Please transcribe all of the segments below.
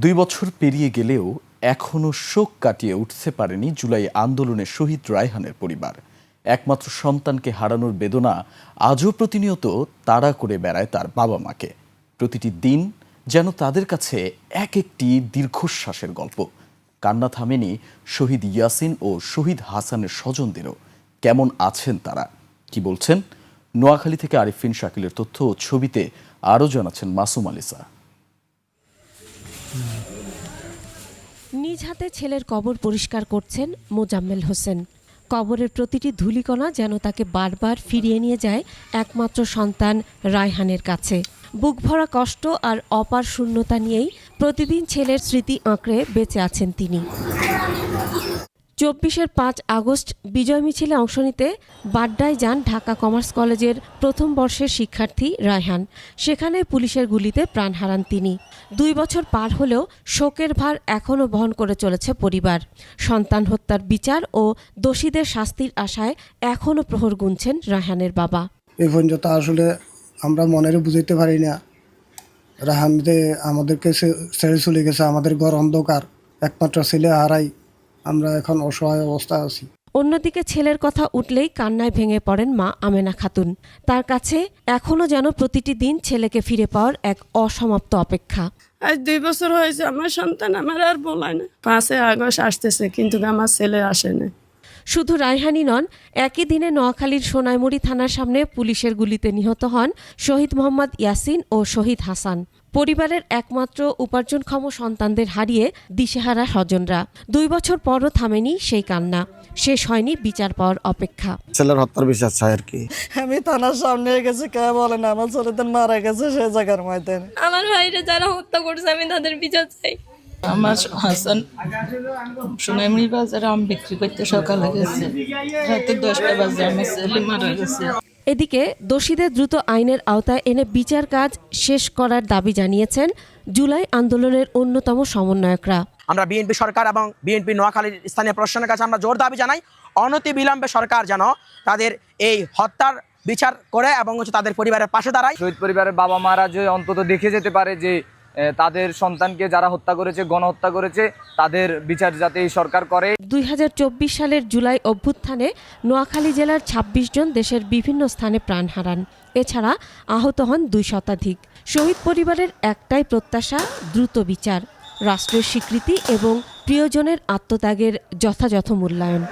2 বছর পেরিয়ে গেলেও এখনো শোক কাটিয়ে উঠতে পারেনি জুলাই আন্দোলনে শহীদ রায়হানের পরিবার। একমাত্র সন্তানকে হারানোর বেদনা আজও প্রতিনিয়ত তাড়া করে বেড়ায় তার বাবা মাকে। প্রতিটি দিন যেন তাদের কাছে এক একটি দীর্ঘশ্বাসের গল্প। কান্না থামেনি শহীদ ইয়াসিন ও শহীদ হাসানের স্বজনদেরও। কেমন আছেন তারা, কি বলছেন? নোয়াখালী থেকে আরিফিন শাকিলের তথ্য ও ছবিতে আরও জানাচ্ছেন মাসুম আলিসা। নিজ হাতে ছেলের কবর পরিষ্কার করছেন মোজাম্মেল হোসেন। কবরের প্রতিটি ধূলিকণা যেন তাকে বারবার ফিরিয়ে নিয়ে যায় একমাত্র সন্তান রায়হানের কাছে। বুক ভরা কষ্ট আর অপার শূন্যতা নিয়েই প্রতিদিন ছেলের স্মৃতি আঁকড়ে বেঁচে আছেন তিনি। 24-এর 5 আগস্ট বিজয় মিছিলে অংশ নিতে বাড্ডায় যান ঢাকা কমার্স কলেজের প্রথম বর্ষের শিক্ষার্থী রায়হান। সেখানে পুলিশের গুলিতে প্রাণ হারান তিনি। 2 বছর পার হলেও শোকের ভার এখনও বহন করে চলেছে পরিবার। সন্তান হত্যার বিচার ও দোষীদের শাস্তির আশায় এখনও প্রহর গুনছেন রায়হানের বাবা। এই পর্যন্ত আসলে আমরা মনের বুঝাইতে পারি না। রায়হান আমাদেরকে ছেড়ে চলে গেছে, আমাদের ঘর অন্ধকার, একমাত্র ছেলে হারাই আমরা এখন অসহায় অবস্থায় আছি। অন্যদিকে ছেলের কথা উঠলেই কান্নায় ভেঙে পড়েন মা আমেনা খাতুন। তার কাছে এখনও যেন প্রতিটি দিন ছেলেকে ফিরে পাওয়ার এক অসমাপ্ত অপেক্ষা। আজ 2 বছর হয়েছে আমার সন্তান আমার আর বলায় না। 5 আগস্ট আসতেছে কিন্তু আমার ছেলে আসে না। শুধু রায়হানই নন, একই দিনে নোয়াখালীর সোনাইমুড়ি থানার সামনে পুলিশের গুলিতে নিহত হন শহীদ মোহাম্মদ ইয়াসিন ও শহীদ হাসান। পরিবারের একমাত্র উপার্জনক্ষম সন্তানদের হারিয়ে দিশেহারা স্বজনরা। 2 বছর পরও থামেনি সেই কান্না, শেষ হয়নি বিচার পাওয়ার অপেক্ষা। ছেলের হত্যার বিচার চাই আর কি। আমি থানার সামনে গেছি, কে বলে না আমার ছেলেদের মারা গেছে সে জায়গার ময়দানে। আমার ভাইরা যারা হত্যা করছে আমি তাদের বিচার চাই। আমার হাসান সোনাইমুড়ি বাজারে আম বিক্রি করতে সকালে গেছে, রাতে 10টা বাজে আমার ছেলে মারা গেছে। এদিকে দোষীদের দ্রুত আইনের আওতায় এনে বিচার কাজ শেষ করার দাবি জানিয়েছেন জুলাই আন্দোলনের অন্যতম সমন্বয়করা। আমরা বিএনপি সরকার এবং বিএনপি নোয়াখালীর স্থানীয় প্রশাসনের কাছে আমরা জোর দাবি জানাই, অনতিবিলম্বে সরকার যেন তাদের এই হত্যার বিচার করে এবং তাদের পরিবারের পাশে দাঁড়ায়। শহীদ পরিবারের বাবা মারা যে অন্তত দেখে যেতে পারে যে তাদের সন্তানকে যারা হত্যা করেছে, গণহত্যা করেছে, তাদের বিচার যাতে এই সরকার করে। 2024 সালের জুলাই অভ্যুত্থানে নোয়াখালী জেলার 26 জন দেশের বিভিন্ন স্থানে প্রাণ হারান। এছাড়া আহত হন 2 শতাধিক। শহীদ পরিবারের একটাই প্রত্যাশা, দ্রুত বিচার, রাষ্ট্রের স্বীকৃতি এবং প্রিয়জনের আত্মত্যাগের যথাযথ মূল্যায়ন।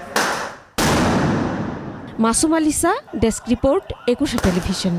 Masum আলিসা, desk report, 21 television.